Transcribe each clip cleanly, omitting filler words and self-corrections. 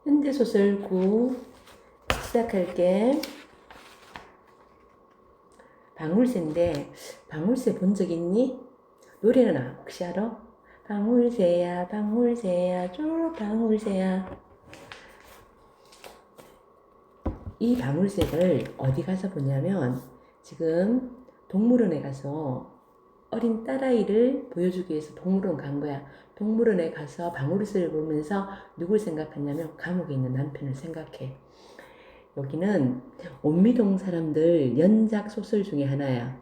현대소설 9 시작할게. 방울새인데 방울새 본 적 있니? 노래는 혹시 알아? 방울새야 방울새야 쭉 방울새야. 이 방울새를 어디 가서 보냐면 지금 동물원에 가서 어린 딸아이를 보여주기 위해서 동물원 간 거야. 동물원에 가서 방울새를 보면서 누굴 생각하냐면 감옥에 있는 남편을 생각해. 여기는 옥미동 사람들 연작 소설 중에 하나야.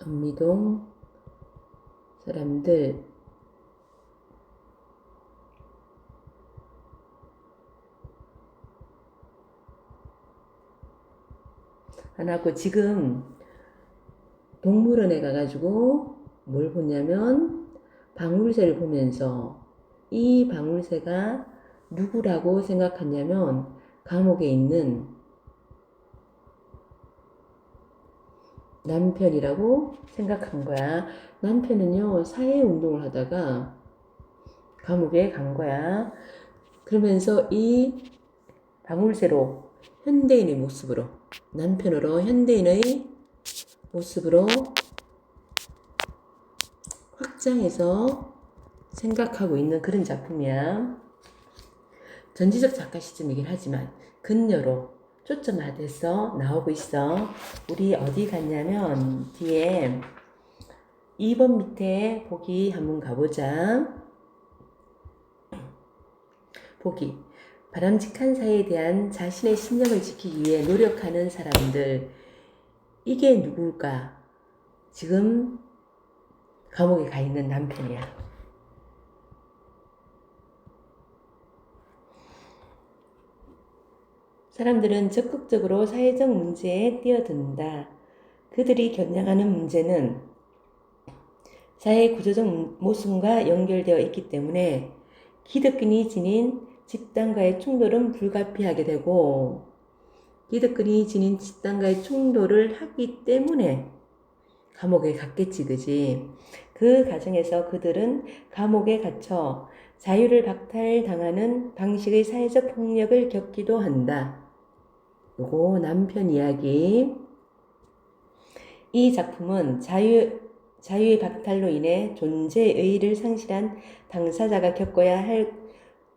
옥미동 사람들 하나고, 지금 동물원에 가가지고 뭘 보냐면 방울새를 보면서 이 방울새가 누구라고 생각하냐면 감옥에 있는 남편이라고 생각한 거야. 남편은요, 사회운동을 하다가 감옥에 간 거야. 그러면서 이 방울새로 현대인의 모습으로, 남편으로 현대인의 모습으로 확장해서 생각하고 있는 그런 작품이야. 전지적 작가 시점이긴 하지만 근녀로 초점화돼서 나오고 있어. 우리 어디 갔냐면 뒤에 2번 밑에 보기 한번 가보자. 보기. 바람직한 사회에 대한 자신의 신념을 지키기 위해 노력하는 사람들. 이게 누굴까? 지금 감옥에 가 있는 남편이야. 사람들은 적극적으로 사회적 문제에 뛰어든다. 그들이 겨냥하는 문제는 사회 구조적 모순과 연결되어 있기 때문에 기득권이 지닌 집단과의 충돌은 불가피하게 되고, 기득권이 지닌 집단과의 충돌을 하기 때문에 감옥에 갔겠지, 그지? 그 과정에서 그들은 감옥에 갇혀 자유를 박탈당하는 방식의 사회적 폭력을 겪기도 한다. 요거 남편 이야기. 이 작품은 자유의 박탈로 인해 존재의 의의를 상실한 당사자가 겪어야 할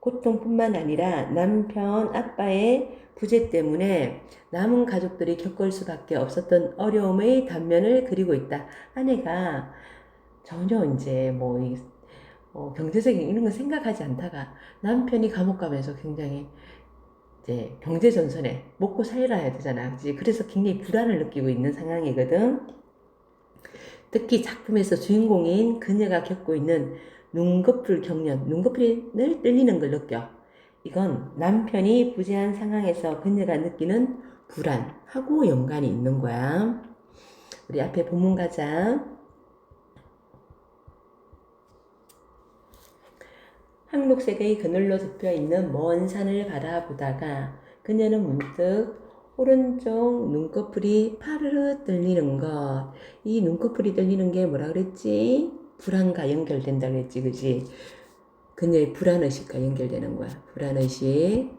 고통뿐만 아니라 남편, 아빠의 부재 때문에 남은 가족들이 겪을 수밖에 없었던 어려움의 단면을 그리고 있다. 아내가 전혀 이제 경제적인 이런 거 생각하지 않다가 남편이 감옥 가면서 굉장히 이제 경제 전선에 먹고 살아야 되잖아. 그치? 그래서 굉장히 불안을 느끼고 있는 상황이거든. 특히 작품에서 주인공인 그녀가 겪고 있는 눈꺼풀 경련, 눈꺼풀이 늘 떨리는 걸 느껴. 이건 남편이 부재한 상황에서 그녀가 느끼는 불안하고 연관이 있는 거야. 우리 앞에 본문 가자. 황록색의 그늘로 덮여있는 먼 산을 바라보다가 그녀는 문득 오른쪽 눈꺼풀이 파르르 떨리는 것. 이 눈꺼풀이 떨리는 게 뭐라 그랬지? 불안과 연결된다 그랬지, 그지? 그녀의 불안의식과 연결되는 거야. 불안의식.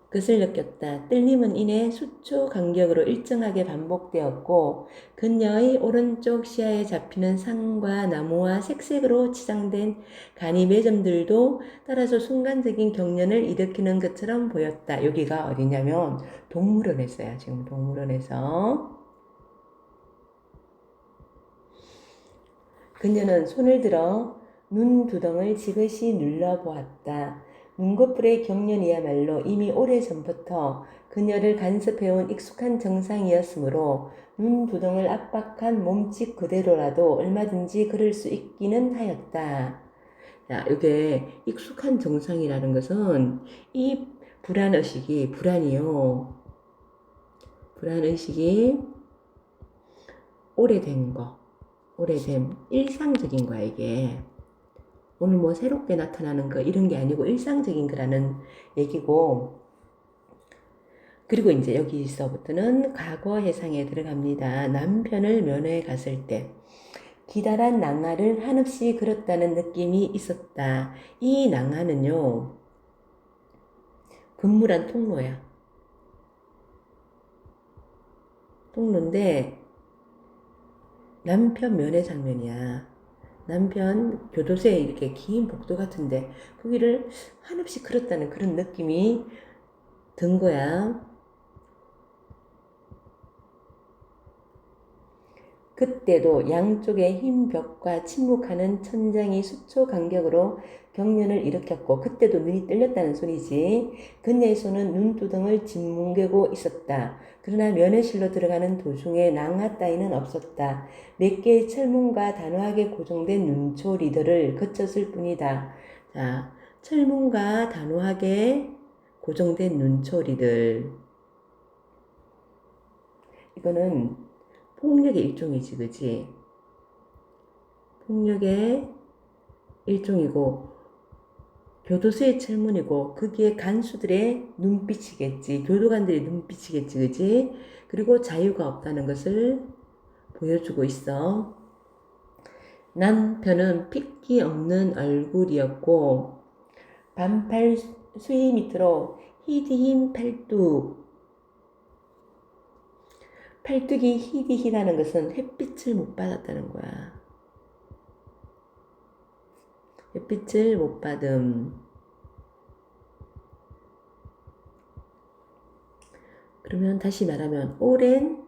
그것을 느꼈다. 떨림은 이내 수초 간격으로 일정하게 반복되었고 그녀의 오른쪽 시야에 잡히는 산과 나무와 색색으로 치장된 간이 매점들도 따라서 순간적인 경련을 일으키는 것처럼 보였다. 여기가 어디냐면 동물원에서야. 지금 동물원에서. 그녀는 손을 들어 눈두덩을 지그시 눌러보았다. 눈꺼풀의 경련이야말로 이미 오래전부터 그녀를 간섭해온 익숙한 정상이었으므로 눈두덩을 압박한 몸짓 그대로라도 얼마든지 그럴 수 있기는 하였다. 자, 이게 익숙한 정상이라는 것은 이 불안의식이, 불안의식이 오래된 거, 오래된 일상적인 거야, 이게. 오늘 새롭게 나타나는 거 이런 게 아니고 일상적인 거라는 얘기고, 그리고 이제 여기서부터는 과거 해상에 들어갑니다. 남편을 면회에 갔을 때 기다란 낭하를 한없이 걸었다는 느낌이 있었다. 이 낭하는요, 건물한 통로야. 통로인데 남편 면회 장면이야. 남편 교도소에 이렇게 긴 복도 같은데 거기를 한없이 걸었다는 그런 느낌이 든 거야. 그때도 양쪽의 흰 벽과 침묵하는 천장이 수초 간격으로 경련을 일으켰고, 그때도 눈이 떨렸다는 소리지. 그녀의 손은 눈두덩을 짓뭉개고 있었다. 그러나 면회실로 들어가는 도중에 낭하 따위는 없었다. 몇 개의 철문과 단호하게 고정된 눈초리들을 거쳤을 뿐이다. 자, 철문과 단호하게 고정된 눈초리들. 이거는 폭력의 일종이지, 그지? 폭력의 일종이고, 교도소의 철문이고, 거기에 간수들의 눈빛이겠지. 교도관들의 눈빛이겠지, 그지? 그리고 자유가 없다는 것을 보여주고 있어. 남편은 핏기 없는 얼굴이었고, 반팔 수의 밑으로 희디흰 팔뚝이 희디희다는 것은 햇빛을 못 받았다는 거야. 햇빛을 못 받음. 그러면 다시 말하면 오랜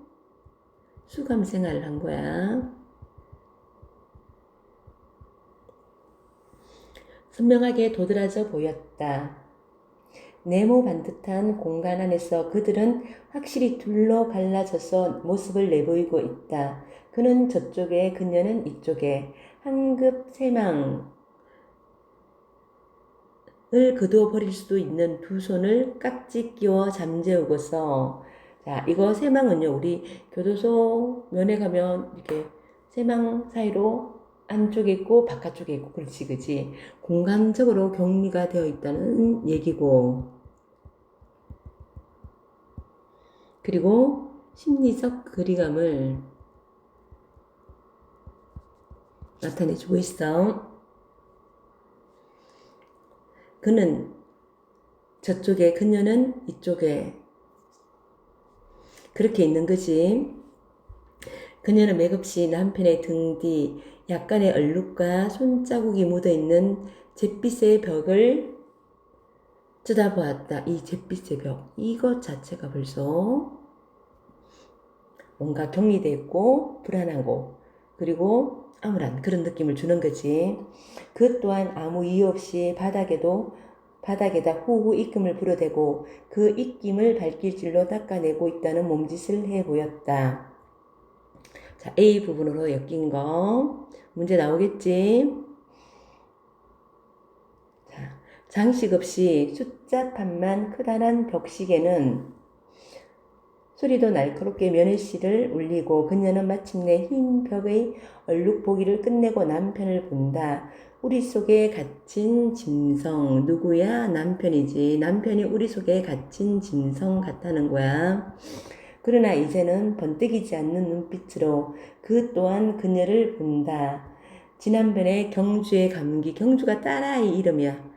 수감 생활을 한 거야. 선명하게 도드라져 보였다. 네모 반듯한 공간 안에서 그들은 확실히 둘로 갈라져서 모습을 내보이고 있다. 그는 저쪽에, 그녀는 이쪽에. 한급 세망을 거두어 버릴 수도 있는 두 손을 깍지 끼워 잠재우고서, 자, 이거 세망은요, 우리 교도소 면회 가면 이렇게 세망 사이로 안쪽에 있고 바깥쪽에 있고, 그렇지, 그지? 공간적으로 격리가 되어 있다는 얘기고, 그리고 심리적 거리감을 나타내주고 있어. 그는 저쪽에, 그녀는 이쪽에. 그렇게 있는 거지. 그녀는 맥없이 남편의 등 뒤 약간의 얼룩과 손자국이 묻어있는 잿빛의 벽을 쳐다보았다. 이 잿빛의 벽, 이것 자체가 벌써 뭔가 격리되어 있고 불안하고 그리고 암울한 그런 느낌을 주는 거지. 그 또한 아무 이유 없이 바닥에다 후후 입김을 불어대고 그 입김을 발길질로 닦아내고 있다는 몸짓을 해 보였다. 자, A 부분으로 엮인 거 문제 나오겠지? 자, 장식 없이 숫자판만 크다란 벽시계는 소리도 날카롭게 면회실을 울리고, 그녀는 마침내 흰 벽의 얼룩보기를 끝내고 남편을 본다. 우리 속에 갇힌 짐승. 누구야? 남편이지. 남편이 우리 속에 갇힌 짐승 같다는 거야. 그러나 이제는 번뜩이지 않는 눈빛으로 그 또한 그녀를 본다. 지난번에 경주의 감기, 경주가 딸아이 이름이야.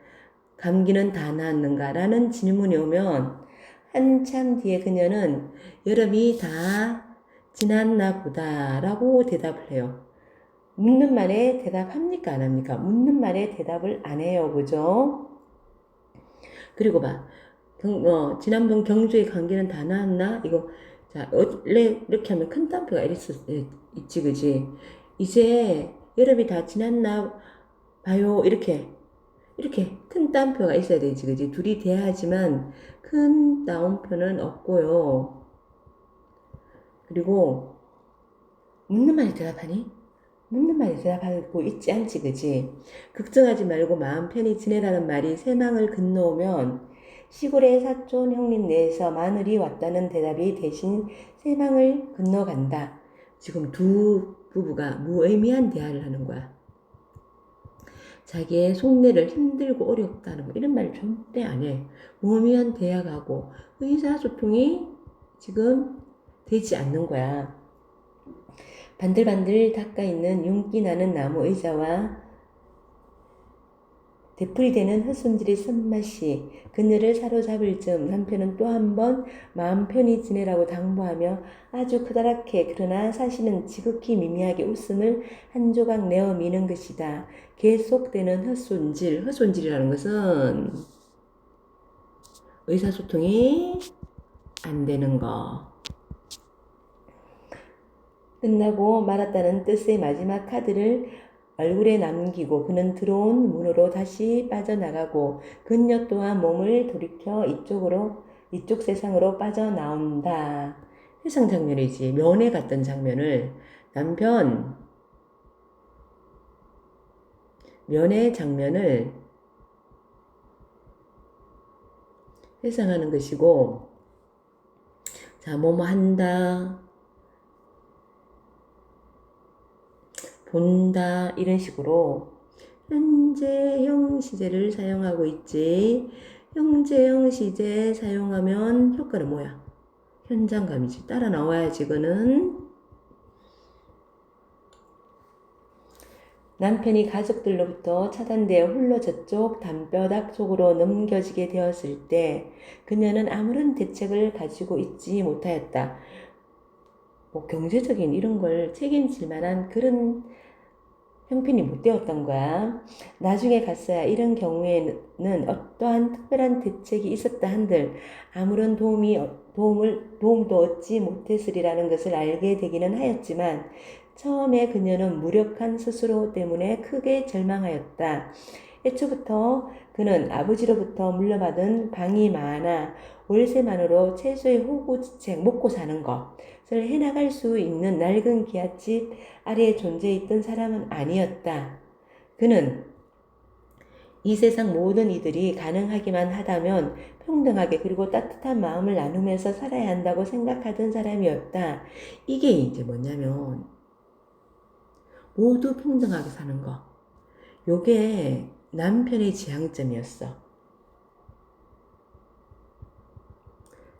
감기는 다 나았는가? 라는 질문이 오면 한참 뒤에 그녀는 여름이 다 지났나 보다 라고 대답을 해요. 묻는 말에 대답합니까? 안 합니까? 묻는 말에 대답을 안 해요. 그죠? 그리고 봐. 지난번 경주의 감기는 다 나았나? 이거, 자, 원래 이렇게 하면 큰 따옴표가 있지, 그지? 이제 여름이 다 지났나 봐요. 이렇게 큰 따옴표가 있어야 되지, 그지? 둘이 돼야지만 큰 따옴표는 없고요. 그리고 묻는 말에 대답하니? 묻는 말에 대답하고 있지 않지, 그지? 걱정하지 말고 마음 편히 지내라는 말이 세망을 건너오면 시골의 사촌 형님 내에서 마늘이 왔다는 대답이 대신 세망을 건너간다. 지금 두 부부가 무의미한 대화를 하는 거야. 자기의 속내를 힘들고 어렵다는 거, 이런 말 절대 안 해. 무의미한 대화가고 의사소통이 지금 되지 않는 거야. 반들반들 닦아있는 윤기 나는 나무 의자와 되풀이 되는 헛손질의 손맛이 그녀를 사로잡을 즈음 남편은 또 한 번 마음 편히 지내라고 당부하며 아주 크다랗게 그러나 사실은 지극히 미미하게 웃음을 한 조각 내어 미는 것이다. 계속되는 헛손질, 헛손질이라는 것은 의사소통이 안 되는 거. 끝나고 말았다는 뜻의 마지막 카드를 얼굴에 남기고 그는 들어온 문으로 다시 빠져나가고 그녀 또한 몸을 돌이켜 이쪽 세상으로 빠져나온다. 회상 장면이지. 면회 갔던 장면을 남편 면회 장면을 회상하는 것이고, 자, 뭐뭐 한다, 본다, 이런 식으로 현재형 시제를 사용하고 있지. 현재형 시제 사용하면 효과는 뭐야? 현장감이지. 따라 나와야지. 이거는 남편이 가족들로부터 차단되어 홀로 저쪽 담벼락 속으로 넘겨지게 되었을 때 그녀는 아무런 대책을 가지고 있지 못하였다. 뭐 경제적인 이런 걸 책임질 만한 그런 형편이 못 되었던 거야. 나중에 갔어야 이런 경우에는 어떠한 특별한 대책이 있었다 한들 아무런 도움도 얻지 못했으리라는 것을 알게 되기는 하였지만 처음에 그녀는 무력한 스스로 때문에 크게 절망하였다. 애초부터 그는 아버지로부터 물려받은 방이 많아 월세만으로 최소의 호구지책 먹고 사는 것을 해나갈 수 있는 낡은 기아집 아래에 존재했던 사람은 아니었다. 그는 이 세상 모든 이들이 가능하기만 하다면 평등하게 그리고 따뜻한 마음을 나누면서 살아야 한다고 생각하던 사람이었다. 이게 이제 뭐냐면 모두 평등하게 사는 거. 요게 남편의 지향점이었어.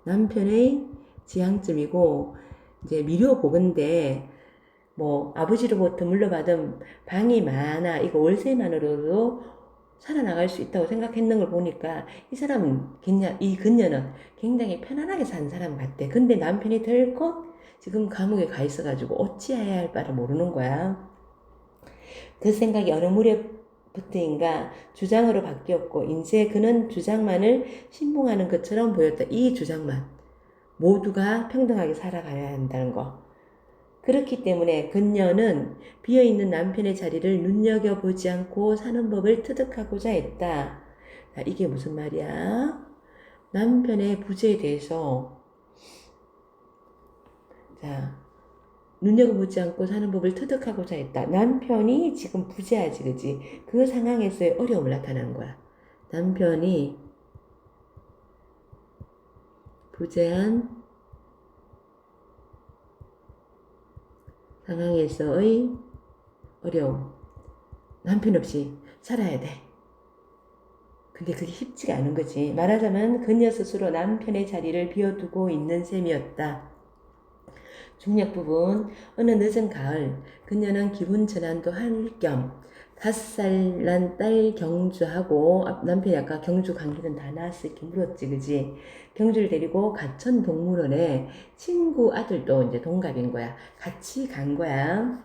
남편의 지향점이고 이제 미료보건데 뭐 아버지로부터 물려받은 방이 많아 이거 월세만으로도 살아나갈 수 있다고 생각했는 걸 보니까 이 그녀는 굉장히 편안하게 산 사람 같대. 근데 남편이 덜컥 지금 감옥에 가 있어가지고 어찌해야 할 바를 모르는 거야. 그 생각이 어느 무렵부터인가 주장으로 바뀌었고 이제 그는 주장만을 신봉하는 것처럼 보였다. 이 주장만. 모두가 평등하게 살아가야 한다는 거. 그렇기 때문에 그녀는 비어있는 남편의 자리를 눈여겨보지 않고 사는 법을 터득하고자 했다. 자, 이게 무슨 말이야? 남편의 부재에 대해서 자, 눈여겨보지 않고 사는 법을 터득하고자 했다. 남편이 지금 부재하지, 그지? 그 상황에서의 어려움을 나타내는 거야. 남편이 부재한 상황에서의 어려움. 남편 없이 살아야 돼. 근데 그게 쉽지가 않은 거지. 말하자면 그녀 스스로 남편의 자리를 비워두고 있는 셈이었다. 중력 부분. 어느 늦은 가을 그녀는 기분 전환도 할 겸 5살 난 딸 경주하고 남편이 아까 경주 감기는 다 나았어 이렇게 물었지 그지. 경주를 데리고 가천 동물원에 친구 아들도 이제 동갑인 거야. 같이 간 거야.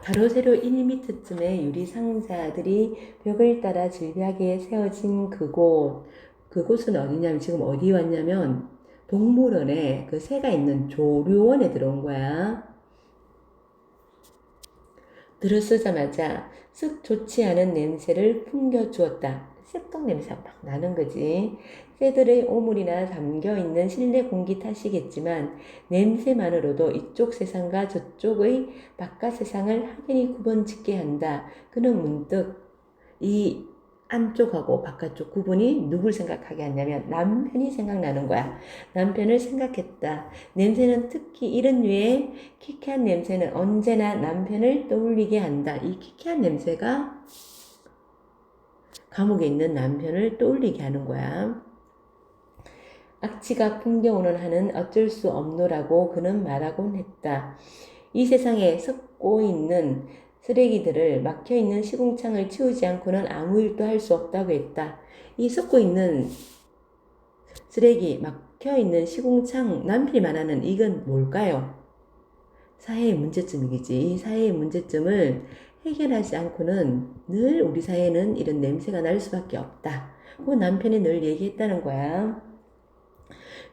바로 세로 1m쯤의 유리 상자들이 벽을 따라 질비하게 세워진 그곳은 어디냐면 지금 어디 왔냐면 동물원에 그 새가 있는 조류원에 들어온 거야. 들어서자마자 쓱 좋지 않은 냄새를 풍겨주었다. 쇳떡 냄새가 막 나는 거지. 새들의 오물이나 잠겨있는 실내 공기 탓이겠지만 냄새만으로도 이쪽 세상과 저쪽의 바깥 세상을 확연히 구분짓게 한다. 그는 문득 이 안쪽하고 바깥쪽 구분이 누굴 생각하게 하냐면 남편이 생각나는 거야. 남편을 생각했다. 냄새는 특히 이런 류의 키키한 냄새는 언제나 남편을 떠올리게 한다. 이 키키한 냄새가 감옥에 있는 남편을 떠올리게 하는 거야. 악취가 풍겨오는 한은 어쩔 수 없노라고 그는 말하곤 했다. 이 세상에 섞고 있는 쓰레기들을 막혀있는 시궁창을 치우지 않고는 아무 일도 할 수 없다고 했다. 이 섞고 있는 쓰레기, 막혀있는 시궁창, 남편이 말하는 이건 뭘까요? 사회의 문제점이겠지. 이 사회의 문제점을 해결하지 않고는 늘 우리 사회는 이런 냄새가 날 수밖에 없다. 그 남편이 늘 얘기했다는 거야.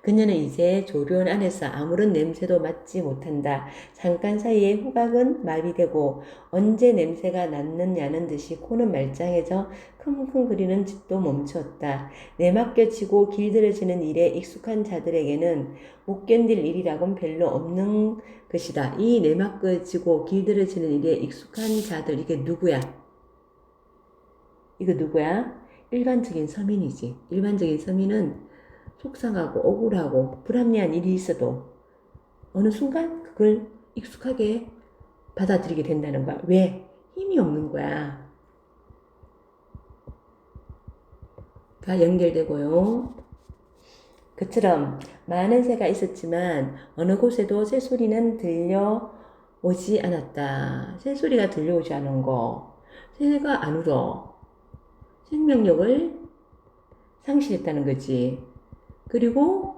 그녀는 이제 조련 안에서 아무런 냄새도 맡지 못한다. 잠깐 사이에 후각은 마비되고 언제 냄새가 났느냐는 듯이 코는 말짱해져 킁킁거리는 짓도 멈추었다. 내맡겨지고 길들여지는 일에 익숙한 자들에게는 못 견딜 일이라고는 별로 없는 것이다. 이 내맡겨지고 길들여지는 일에 익숙한 자들, 이게 누구야? 이거 누구야? 일반적인 서민이지. 일반적인 서민은 속상하고 억울하고 불합리한 일이 있어도 어느 순간 그걸 익숙하게 받아들이게 된다는 거야. 왜? 힘이 없는 거야. 가 연결되고요. 그처럼 많은 새가 있었지만 어느 곳에도 새소리는 들려오지 않았다. 새소리가 들려오지 않은 거. 새가 안 울어. 생명력을 상실했다는 거지. 그리고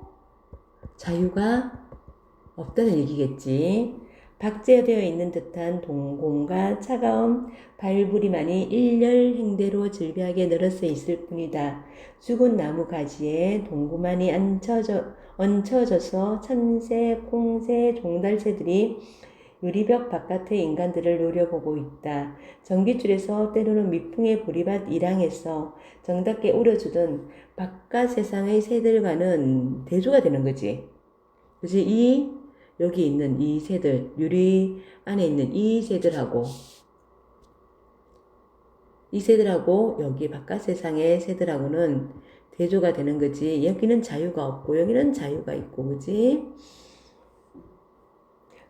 자유가 없다는 얘기겠지. 박제되어 있는 듯한 동공과 차가운 발부리만이 일렬 행대로 질비하게 늘어서 있을 뿐이다. 죽은 나무 가지에 동구만이 얹혀져서 참새, 콩새, 종달새들이 유리벽 바깥의 인간들을 노려보고 있다. 전깃줄에서 때로는 미풍의 보리밭 이랑에서 정답게 우려주던 바깥 세상의 새들과는 대조가 되는 거지. 그치? 여기 있는 이 새들, 유리 안에 있는 이 새들하고 여기 바깥 세상의 새들하고는 대조가 되는 거지. 여기는 자유가 없고 여기는 자유가 있고, 그지?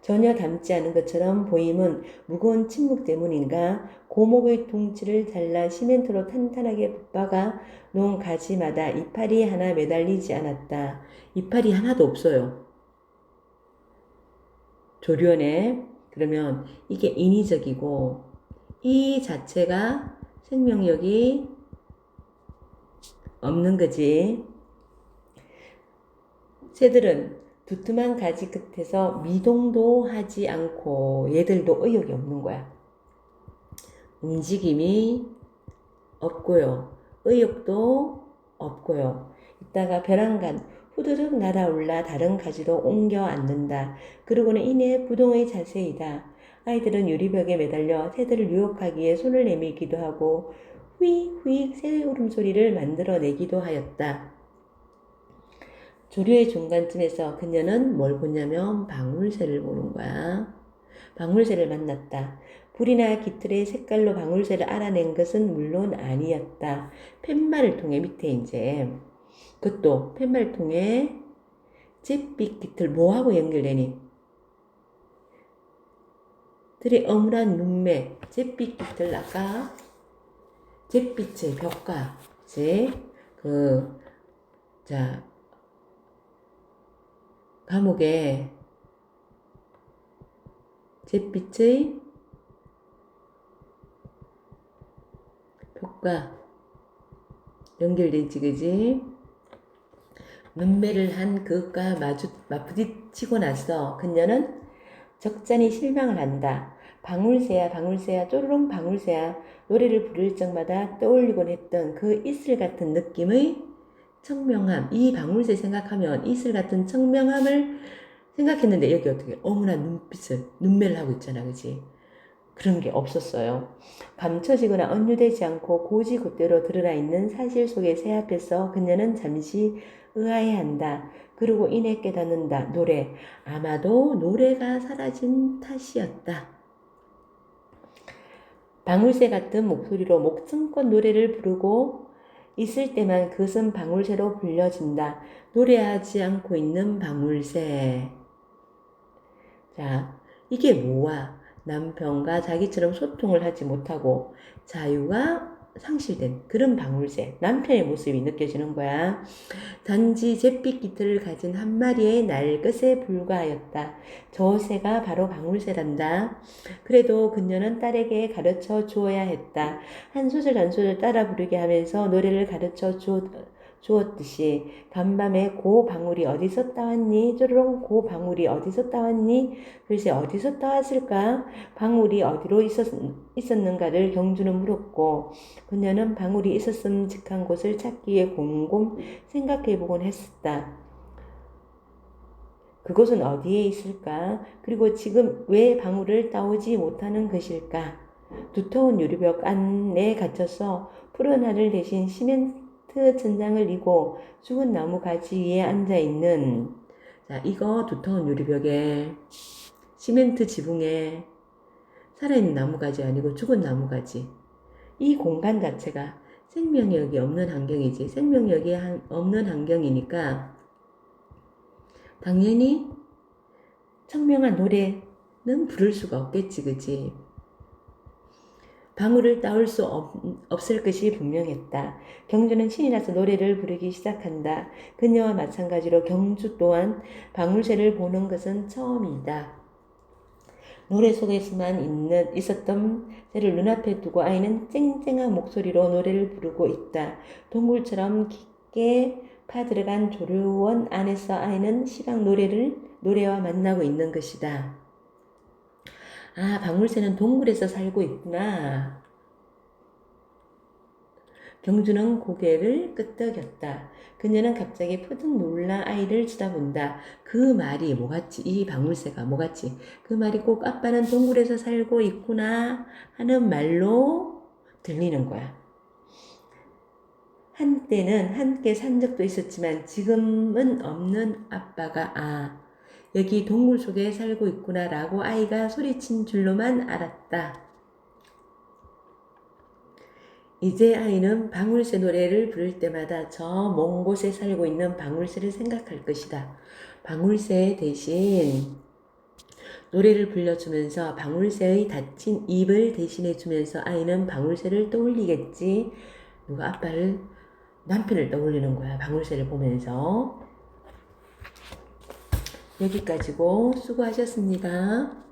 전혀 닮지 않은 것처럼 보임은 무거운 침묵 때문인가 고목의 둥치를 잘라 시멘트로 탄탄하게 붙박아 놓은 가지마다 이파리 하나 매달리지 않았다. 이파리 하나도 없어요. 조련에. 그러면 이게 인위적이고 이 자체가 생명력이 없는 거지. 새들은 두툼한 가지 끝에서 미동도 하지 않고 얘들도 의욕이 없는 거야. 움직임이 없고요. 의욕도 없고요. 이따가 벼랑간 후드득 날아올라 다른 가지로 옮겨 앉는다. 그러고는 이내 부동의 자세이다. 아이들은 유리벽에 매달려 새들을 유혹하기에 손을 내밀기도 하고 후익후익 새 울음소리를 만들어내기도 하였다. 조류의 중간쯤에서 그녀는 뭘 보냐면 방울새를 보는 거야. 방울새를 만났다. 불이나 깃털의 색깔로 방울새를 알아낸 것은 물론 아니었다. 팻말을 통해 밑에 이제 그것도 팻말을 통해 잿빛 깃털 뭐하고 연결되니? 들의 어물한 눈매 잿빛 깃털 아까 잿빛의 벽과 이제 감옥에 잿빛의 벽과 연결되지, 그지? 눈매를 한 그것과 맞부딪히고 나서 그녀는 적잖이 실망을 한다. 방울새야 방울새야 쪼르릉 방울새야 노래를 부를 적마다 떠올리곤 했던 그 이슬 같은 느낌의 청명함. 이 방울새 생각하면 이슬 같은 청명함을 생각했는데 여기 어떻게 어머나 눈매를 하고 있잖아, 그지? 그런 게 없었어요. 감춰지거나 언유되지 않고 고지곧대로 드러나 있는 사실 속의 새 앞에서 그녀는 잠시 의아해한다. 그리고 이내 깨닫는다. 노래. 아마도 노래가 사라진 탓이었다. 방울새 같은 목소리로 목청껏 노래를 부르고 있을 때만 그것은 방울새로 불려진다. 노래하지 않고 있는 방울새. 자, 이게 뭐야? 남편과 자기처럼 소통을 하지 못하고 자유가 상실된 그런 방울새, 남편의 모습이 느껴지는 거야. 단지 잿빛 깃털을 가진 한 마리의 날것에 불과하였다. 저 새가 바로 방울새란다. 그래도 그녀는 딸에게 가르쳐 주어야 했다. 한 소절 한 소절 따라 부르게 하면서 노래를 가르쳐 주었듯이 간밤에 고 방울이 어디서 따왔니? 쪼르렁 고 방울이 어디서 따왔니? 글쎄 어디서 따왔을까? 방울이 어디로 있었는가를 경주는 물었고 그녀는 방울이 있었음직한 곳을 찾기 위해 곰곰 생각해보곤 했었다. 그곳은 어디에 있을까? 그리고 지금 왜 방울을 따오지 못하는 것일까? 두터운 유리벽 안에 갇혀서 푸른 하늘 대신 시멘트 천장을 이고 죽은 나무 가지 위에 앉아있는, 자, 이거 두터운 유리벽에 시멘트 지붕에 살아있는 나무가지 아니고 죽은 나무가지. 이 공간 자체가 생명력이 없는 환경이지. 생명력이 없는 환경이니까 당연히 청명한 노래는 부를 수가 없겠지, 그지? 방울을 따올 수 없을 것이 분명했다. 경주는 신이 나서 노래를 부르기 시작한다. 그녀와 마찬가지로 경주 또한 방울새를 보는 것은 처음이다. 노래 속에서만 있었던 새를 눈앞에 두고 아이는 쨍쨍한 목소리로 노래를 부르고 있다. 동굴처럼 깊게 파들어간 조류원 안에서 아이는 시방 노래와 만나고 있는 것이다. 아, 방울새는 동굴에서 살고 있구나. 경주는 고개를 끄덕였다. 그녀는 갑자기 푸득 놀라 아이를 쳐다본다. 그 말이 뭐같이, 이 방울새가 뭐같이, 그 말이 꼭 아빠는 동굴에서 살고 있구나 하는 말로 들리는 거야. 한때는 함께 산 적도 있었지만 지금은 없는 아빠가 여기 동굴 속에 살고 있구나 라고 아이가 소리친 줄로만 알았다. 이제 아이는 방울새 노래를 부를 때마다 저 먼 곳에 살고 있는 방울새를 생각할 것이다. 방울새 대신 노래를 불러주면서 방울새의 닫힌 입을 대신해주면서 아이는 방울새를 떠올리겠지. 누가 남편을 떠올리는 거야. 방울새를 보면서. 여기까지고 수고하셨습니다.